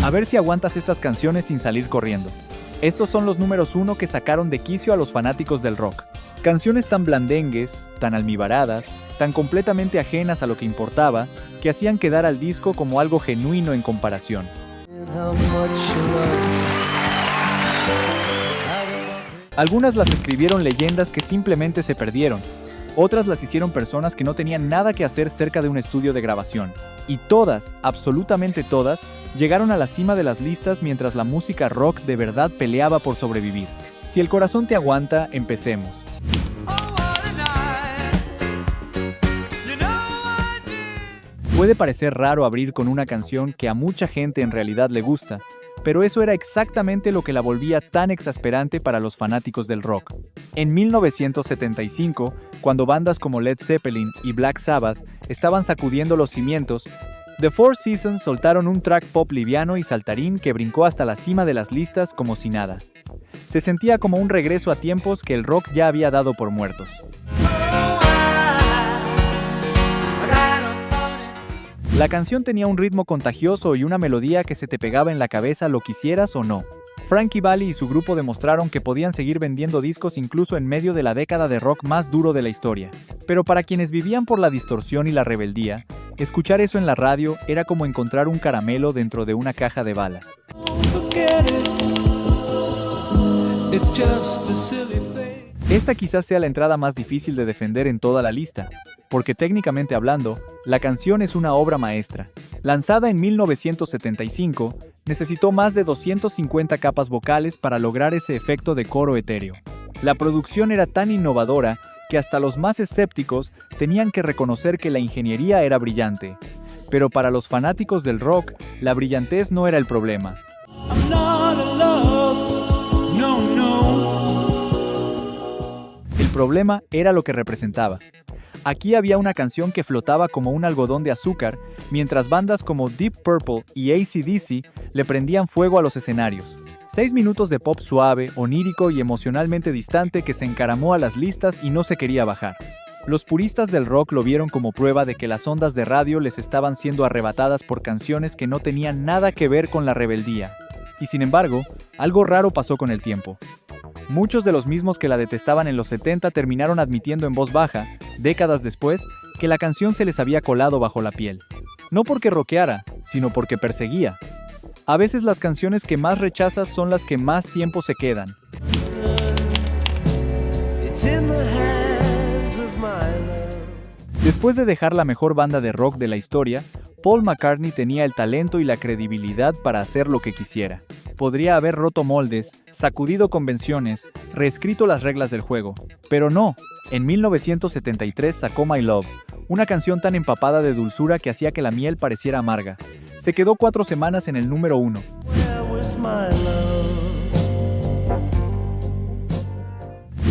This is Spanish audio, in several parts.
A ver si aguantas estas canciones sin salir corriendo. Estos son los números 1 que sacaron de quicio a los fanáticos del rock. Canciones tan blandengues, tan almibaradas, tan completamente ajenas a lo que importaba, que hacían quedar al disco como algo genuino en comparación. Algunas las escribieron leyendas que simplemente se perdieron. Otras las hicieron personas que no tenían nada que hacer cerca de un estudio de grabación. Y todas, absolutamente todas, llegaron a la cima de las listas mientras la música rock de verdad peleaba por sobrevivir. Si el corazón te aguanta, empecemos. Puede parecer raro abrir con una canción que a mucha gente en realidad le gusta, pero eso era exactamente lo que la volvía tan exasperante para los fanáticos del rock. En 1975, cuando bandas como Led Zeppelin y Black Sabbath estaban sacudiendo los cimientos, The Four Seasons soltaron un track pop liviano y saltarín que brincó hasta la cima de las listas como si nada. Se sentía como un regreso a tiempos que el rock ya había dado por muertos. La canción tenía un ritmo contagioso y una melodía que se te pegaba en la cabeza lo quisieras o no. Frankie Valli y su grupo demostraron que podían seguir vendiendo discos incluso en medio de la década de rock más duro de la historia. Pero para quienes vivían por la distorsión y la rebeldía, escuchar eso en la radio era como encontrar un caramelo dentro de una caja de balas. Esta quizás sea la entrada más difícil de defender en toda la lista, porque técnicamente hablando, la canción es una obra maestra. Lanzada en 1975, necesitó más de 250 capas vocales para lograr ese efecto de coro etéreo. La producción era tan innovadora que hasta los más escépticos tenían que reconocer que la ingeniería era brillante. Pero para los fanáticos del rock, la brillantez no era el problema. El problema era lo que representaba. Aquí había una canción que flotaba como un algodón de azúcar, mientras bandas como Deep Purple y AC/DC le prendían fuego a los escenarios. 6 minutos de pop suave, onírico y emocionalmente distante que se encaramó a las listas y no se quería bajar. Los puristas del rock lo vieron como prueba de que las ondas de radio les estaban siendo arrebatadas por canciones que no tenían nada que ver con la rebeldía. Y sin embargo, algo raro pasó con el tiempo. Muchos de los mismos que la detestaban en los 70 terminaron admitiendo en voz baja, décadas después, que la canción se les había colado bajo la piel. No porque rockeara, sino porque perseguía. A veces las canciones que más rechazas son las que más tiempo se quedan. Después de dejar la mejor banda de rock de la historia, Paul McCartney tenía el talento y la credibilidad para hacer lo que quisiera. Podría haber roto moldes, sacudido convenciones, reescrito las reglas del juego. Pero no, en 1973 sacó My Love, una canción tan empapada de dulzura que hacía que la miel pareciera amarga. Se quedó 4 semanas en el número 1.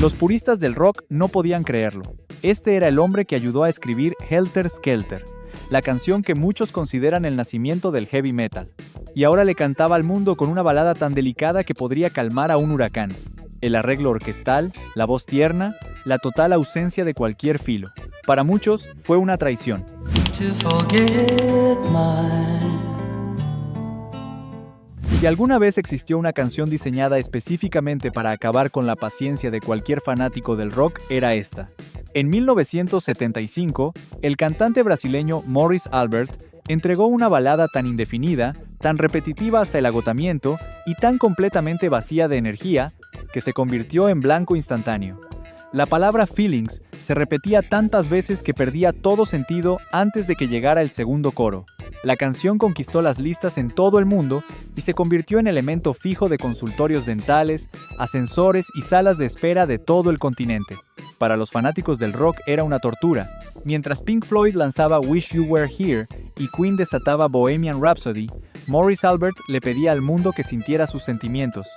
Los puristas del rock no podían creerlo. Este era el hombre que ayudó a escribir Helter Skelter, la canción que muchos consideran el nacimiento del heavy metal. Y ahora le cantaba al mundo con una balada tan delicada que podría calmar a un huracán. El arreglo orquestal, la voz tierna, la total ausencia de cualquier filo. Para muchos fue una traición. Si alguna vez existió una canción diseñada específicamente para acabar con la paciencia de cualquier fanático del rock, era esta. En 1975, el cantante brasileño Morris Albert entregó una balada tan indefinida, tan repetitiva hasta el agotamiento y tan completamente vacía de energía, que se convirtió en blanco instantáneo. La palabra feelings se repetía tantas veces que perdía todo sentido antes de que llegara el segundo coro. La canción conquistó las listas en todo el mundo y se convirtió en elemento fijo de consultorios dentales, ascensores y salas de espera de todo el continente. Para los fanáticos del rock era una tortura. Mientras Pink Floyd lanzaba Wish You Were Here y Queen desataba Bohemian Rhapsody, Morris Albert le pedía al mundo que sintiera sus sentimientos.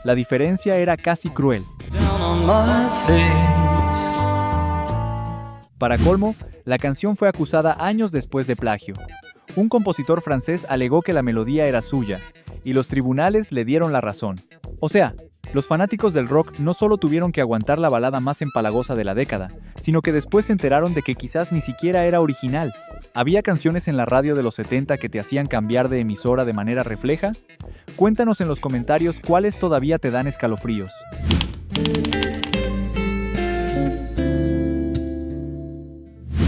La diferencia era casi cruel. Para colmo, la canción fue acusada años después de plagio. Un compositor francés alegó que la melodía era suya, y los tribunales le dieron la razón. O sea, Los fanáticos del rock no solo tuvieron que aguantar la balada más empalagosa de la década, sino que después se enteraron de que quizás ni siquiera era original. ¿Había canciones en la radio de los 70 que te hacían cambiar de emisora de manera refleja? Cuéntanos en los comentarios cuáles todavía te dan escalofríos.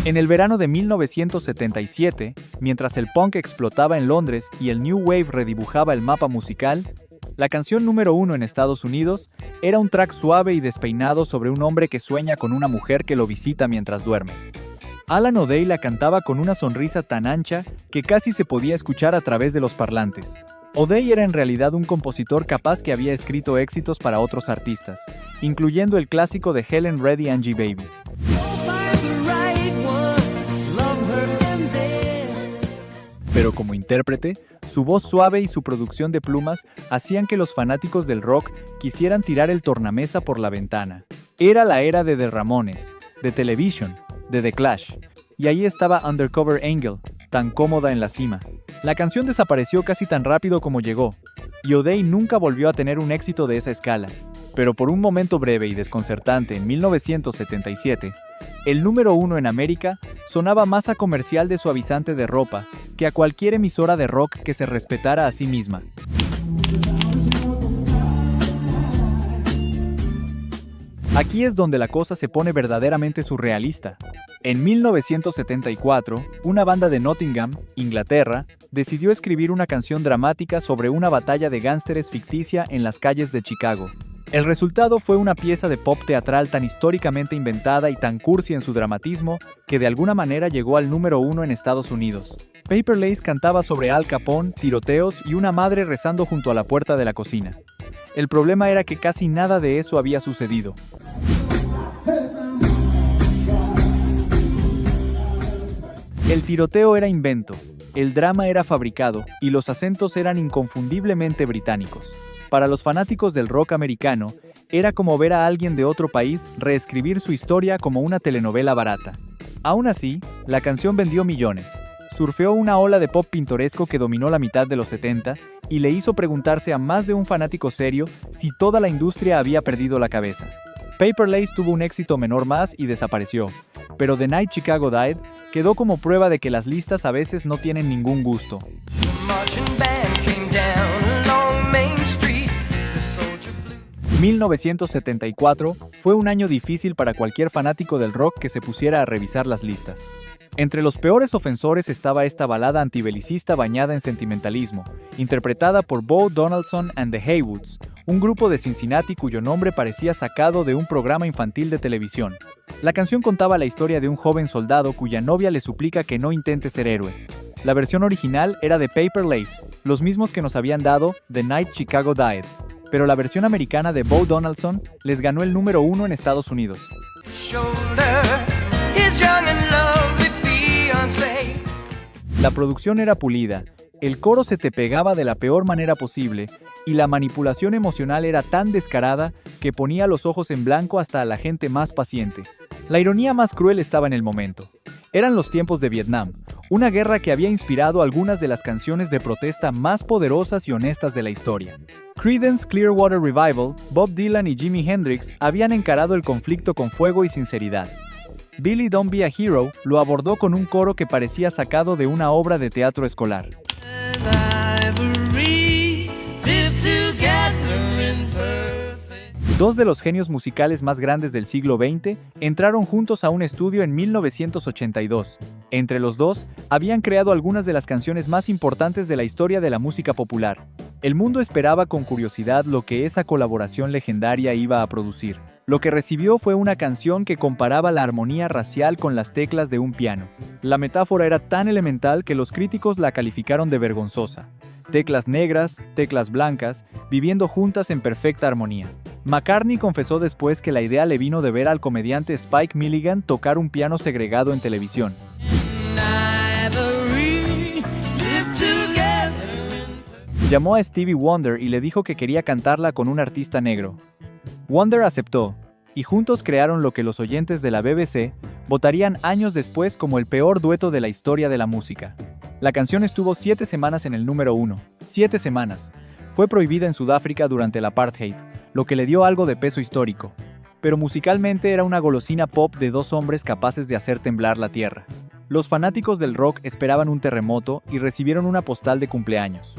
En el verano de 1977, mientras el punk explotaba en Londres y el New Wave redibujaba el mapa musical, la canción número 1 en Estados Unidos era un track suave y despeinado sobre un hombre que sueña con una mujer que lo visita mientras duerme. Alan O'Day la cantaba con una sonrisa tan ancha que casi se podía escuchar a través de los parlantes. O'Day era en realidad un compositor capaz que había escrito éxitos para otros artistas, incluyendo el clásico de Helen Reddy Angie Baby. Pero como intérprete, su voz suave y su producción de plumas hacían que los fanáticos del rock quisieran tirar el tornamesa por la ventana. Era la era de The Ramones, de Television, de The Clash, y ahí estaba Undercover Angel, tan cómoda en la cima. La canción desapareció casi tan rápido como llegó, y O'Day nunca volvió a tener un éxito de esa escala. Pero por un momento breve y desconcertante en 1977, el número 1 en América sonaba más a comercial de suavizante de ropa que a cualquier emisora de rock que se respetara a sí misma. Aquí es donde la cosa se pone verdaderamente surrealista. En 1974, una banda de Nottingham, Inglaterra, decidió escribir una canción dramática sobre una batalla de gángsteres ficticia en las calles de Chicago. El resultado fue una pieza de pop teatral tan históricamente inventada y tan cursi en su dramatismo que de alguna manera llegó al número 1 en Estados Unidos. Paper Lace cantaba sobre Al Capone, tiroteos y una madre rezando junto a la puerta de la cocina. El problema era que casi nada de eso había sucedido. El tiroteo era invento, el drama era fabricado y los acentos eran inconfundiblemente británicos. Para los fanáticos del rock americano, era como ver a alguien de otro país reescribir su historia como una telenovela barata. Aún así, la canción vendió millones, surfeó una ola de pop pintoresco que dominó la mitad de los 70 y le hizo preguntarse a más de un fanático serio si toda la industria había perdido la cabeza. Paper Lace tuvo un éxito menor más y desapareció, pero The Night Chicago Died quedó como prueba de que las listas a veces no tienen ningún gusto. 1974 fue un año difícil para cualquier fanático del rock que se pusiera a revisar las listas. Entre los peores ofensores estaba esta balada antibelicista bañada en sentimentalismo, interpretada por Bo Donaldson and the Haywoods, un grupo de Cincinnati cuyo nombre parecía sacado de un programa infantil de televisión. La canción contaba la historia de un joven soldado cuya novia le suplica que no intente ser héroe. La versión original era de Paper Lace, los mismos que nos habían dado The Night Chicago Died, pero la versión americana de Bo Donaldson les ganó el número 1 en Estados Unidos. La producción era pulida, el coro se te pegaba de la peor manera posible y la manipulación emocional era tan descarada que ponía los ojos en blanco hasta a la gente más paciente. La ironía más cruel estaba en el momento. Eran los tiempos de Vietnam, una guerra que había inspirado algunas de las canciones de protesta más poderosas y honestas de la historia. Creedence Clearwater Revival, Bob Dylan y Jimi Hendrix habían encarado el conflicto con fuego y sinceridad. Billy Don't Be a Hero lo abordó con un coro que parecía sacado de una obra de teatro escolar. Dos de los genios musicales más grandes del siglo XX entraron juntos a un estudio en 1982. Entre los dos, habían creado algunas de las canciones más importantes de la historia de la música popular. El mundo esperaba con curiosidad lo que esa colaboración legendaria iba a producir. Lo que recibió fue una canción que comparaba la armonía racial con las teclas de un piano. La metáfora era tan elemental que los críticos la calificaron de vergonzosa. Teclas negras, teclas blancas, viviendo juntas en perfecta armonía. McCartney confesó después que la idea le vino de ver al comediante Spike Milligan tocar un piano segregado en televisión. Llamó a Stevie Wonder y le dijo que quería cantarla con un artista negro. Wonder aceptó, y juntos crearon lo que los oyentes de la BBC votarían años después como el peor dueto de la historia de la música. La canción estuvo 7 semanas en el número 1. 7 semanas. Fue prohibida en Sudáfrica durante el apartheid, lo que le dio algo de peso histórico. Pero musicalmente era una golosina pop de dos hombres capaces de hacer temblar la tierra. Los fanáticos del rock esperaban un terremoto y recibieron una postal de cumpleaños.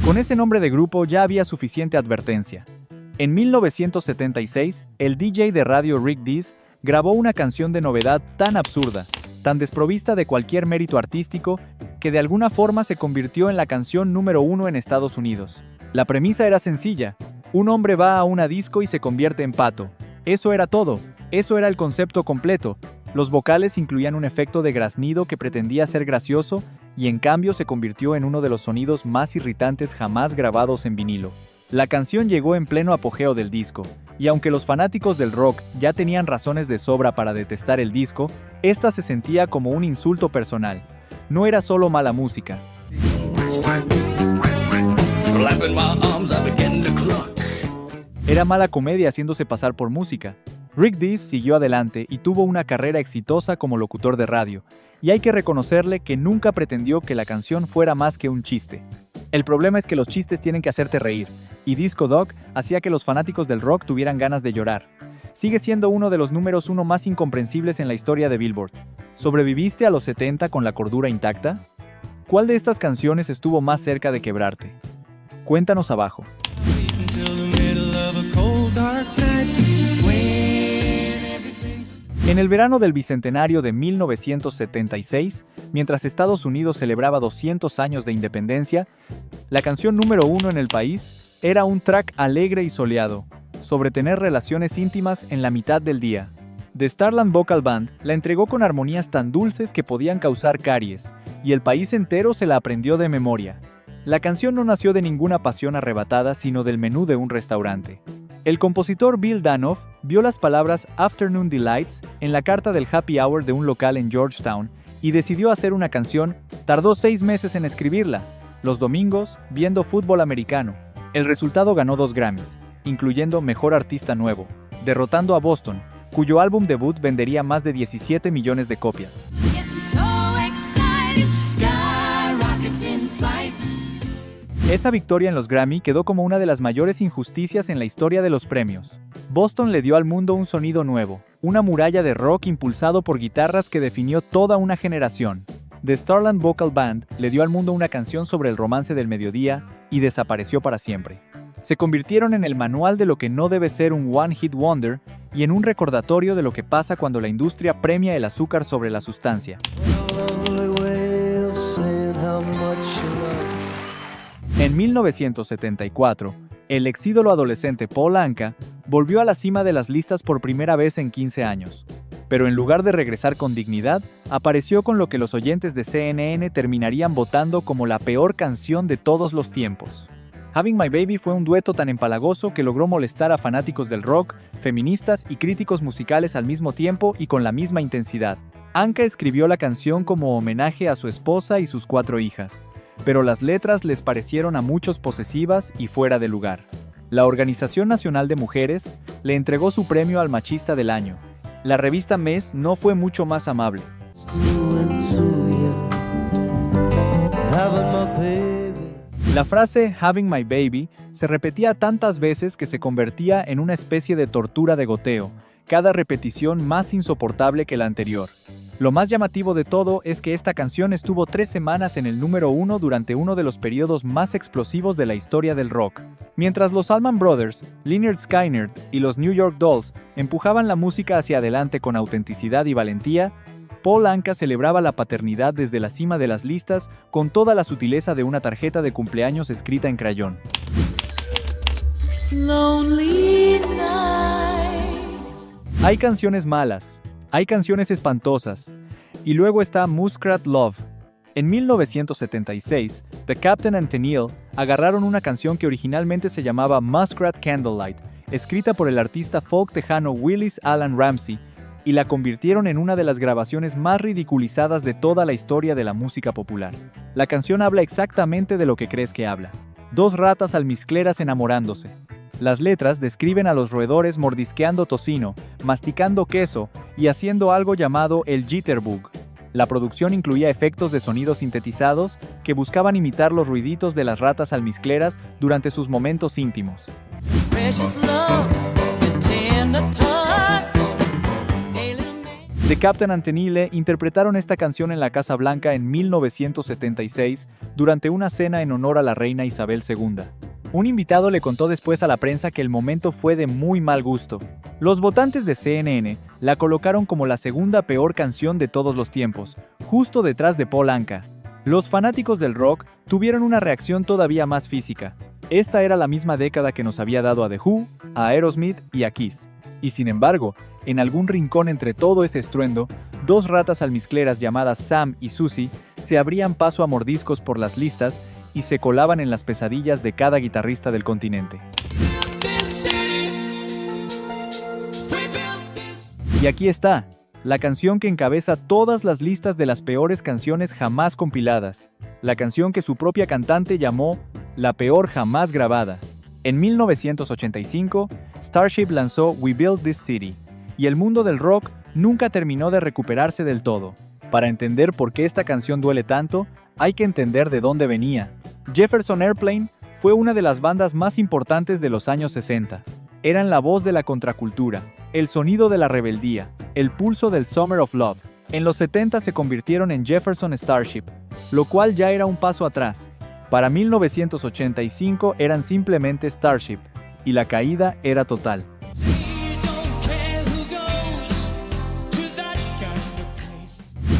Con ese nombre de grupo ya había suficiente advertencia. En 1976, el DJ de radio Rick Dees grabó una canción de novedad tan absurda, tan desprovista de cualquier mérito artístico, que de alguna forma se convirtió en la canción número 1 en Estados Unidos. La premisa era sencilla: un hombre va a una disco y se convierte en pato. Eso era todo, eso era el concepto completo. Los vocales incluían un efecto de graznido que pretendía ser gracioso y en cambio se convirtió en uno de los sonidos más irritantes jamás grabados en vinilo. La canción llegó en pleno apogeo del disco, y aunque los fanáticos del rock ya tenían razones de sobra para detestar el disco, esta se sentía como un insulto personal. No era solo mala música. Era mala comedia haciéndose pasar por música. Rick Dees siguió adelante y tuvo una carrera exitosa como locutor de radio, y hay que reconocerle que nunca pretendió que la canción fuera más que un chiste. El problema es que los chistes tienen que hacerte reír, y Disco Dog hacía que los fanáticos del rock tuvieran ganas de llorar. Sigue siendo uno de los números 1 más incomprensibles en la historia de Billboard. ¿Sobreviviste a los 70 con la cordura intacta? ¿Cuál de estas canciones estuvo más cerca de quebrarte? Cuéntanos abajo. En el verano del bicentenario de 1976, mientras Estados Unidos celebraba 200 años de independencia, la canción número 1 en el país era un track alegre y soleado, sobre tener relaciones íntimas en la mitad del día. The Starland Vocal Band la entregó con armonías tan dulces que podían causar caries, y el país entero se la aprendió de memoria. La canción no nació de ninguna pasión arrebatada, sino del menú de un restaurante. El compositor Bill Danoff vio las palabras Afternoon Delights en la carta del happy hour de un local en Georgetown y decidió hacer una canción. Tardó 6 meses en escribirla, los domingos viendo fútbol americano. El resultado ganó 2 Grammys, incluyendo Mejor Artista Nuevo, derrotando a Boston, cuyo álbum debut vendería más de 17 millones de copias. Esa victoria en los Grammy quedó como una de las mayores injusticias en la historia de los premios. Boston le dio al mundo un sonido nuevo, una muralla de rock impulsado por guitarras que definió toda una generación. The Starland Vocal Band le dio al mundo una canción sobre el romance del mediodía y desapareció para siempre. Se convirtieron en el manual de lo que no debe ser un one-hit wonder y en un recordatorio de lo que pasa cuando la industria premia el azúcar sobre la sustancia. En 1974, el exídolo adolescente Paul Anka volvió a la cima de las listas por primera vez en 15 años. Pero en lugar de regresar con dignidad, apareció con lo que los oyentes de CNN terminarían votando como la peor canción de todos los tiempos. Having My Baby fue un dueto tan empalagoso que logró molestar a fanáticos del rock, feministas y críticos musicales al mismo tiempo y con la misma intensidad. Anka escribió la canción como homenaje a su esposa y sus 4 hijas. Pero las letras les parecieron a muchos posesivas y fuera de lugar. La Organización Nacional de Mujeres le entregó su premio al machista del año. La revista Mes no fue mucho más amable. La frase Having My Baby se repetía tantas veces que se convertía en una especie de tortura de goteo, cada repetición más insoportable que la anterior. Lo más llamativo de todo es que esta canción estuvo 3 semanas en el número 1 durante uno de los periodos más explosivos de la historia del rock. Mientras los Allman Brothers, Lynyrd Skynyrd y los New York Dolls empujaban la música hacia adelante con autenticidad y valentía, Paul Anka celebraba la paternidad desde la cima de las listas con toda la sutileza de una tarjeta de cumpleaños escrita en crayón. Hay canciones malas. Hay canciones espantosas, y luego está Muskrat Love. En 1976, The Captain and Tennille agarraron una canción que originalmente se llamaba Muskrat Candlelight, escrita por el artista folk tejano Willis Alan Ramsey, y la convirtieron en una de las grabaciones más ridiculizadas de toda la historia de la música popular. La canción habla exactamente de lo que crees que habla: 2 ratas almizcleras enamorándose. Las letras describen a los roedores mordisqueando tocino, masticando queso y haciendo algo llamado el jitterbug. La producción incluía efectos de sonidos sintetizados que buscaban imitar los ruiditos de las ratas almizcleras durante sus momentos íntimos. The Captain and Tennille interpretaron esta canción en la Casa Blanca en 1976 durante una cena en honor a la reina Isabel II. Un invitado le contó después a la prensa que el momento fue de muy mal gusto. Los votantes de CNN la colocaron como la segunda peor canción de todos los tiempos, justo detrás de Paul Anka. Los fanáticos del rock tuvieron una reacción todavía más física. Esta era la misma década que nos había dado a The Who, a Aerosmith y a Kiss. Y sin embargo, en algún rincón entre todo ese estruendo, dos ratas almizcleras llamadas Sam y Susie se abrían paso a mordiscos por las listas y se colaban en las pesadillas de cada guitarrista del continente. Y aquí está, la canción que encabeza todas las listas de las peores canciones jamás compiladas, la canción que su propia cantante llamó la peor jamás grabada. En 1985, Starship lanzó We Built This City, y el mundo del rock nunca terminó de recuperarse del todo. Para entender por qué esta canción duele tanto, hay que entender de dónde venía. Jefferson Airplane fue una de las bandas más importantes de los años 60. Eran la voz de la contracultura, el sonido de la rebeldía, el pulso del Summer of Love. En los 70 se convirtieron en Jefferson Starship, lo cual ya era un paso atrás. Para 1985 eran simplemente Starship, y la caída era total.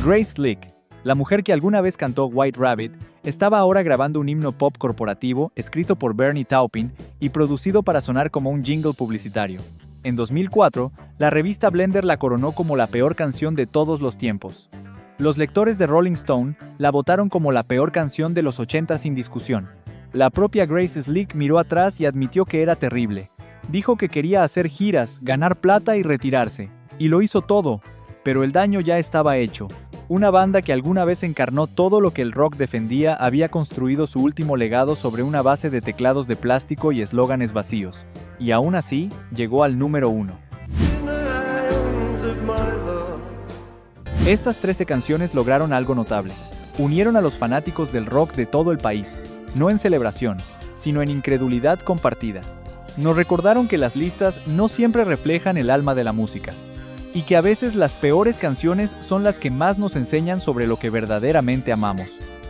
Grace Slick, la mujer que alguna vez cantó White Rabbit, estaba ahora grabando un himno pop corporativo escrito por Bernie Taupin y producido para sonar como un jingle publicitario. En 2004, la revista Blender la coronó como la peor canción de todos los tiempos. Los lectores de Rolling Stone la votaron como la peor canción de los 80 sin discusión. La propia Grace Slick miró atrás y admitió que era terrible. Dijo que quería hacer giras, ganar plata y retirarse. Y lo hizo todo, pero el daño ya estaba hecho. Una banda que alguna vez encarnó todo lo que el rock defendía había construido su último legado sobre una base de teclados de plástico y eslóganes vacíos. Y aún así, llegó al número 1. Estas 13 canciones lograron algo notable. Unieron a los fanáticos del rock de todo el país, no en celebración, sino en incredulidad compartida. Nos recordaron que las listas no siempre reflejan el alma de la música, y que a veces las peores canciones son las que más nos enseñan sobre lo que verdaderamente amamos.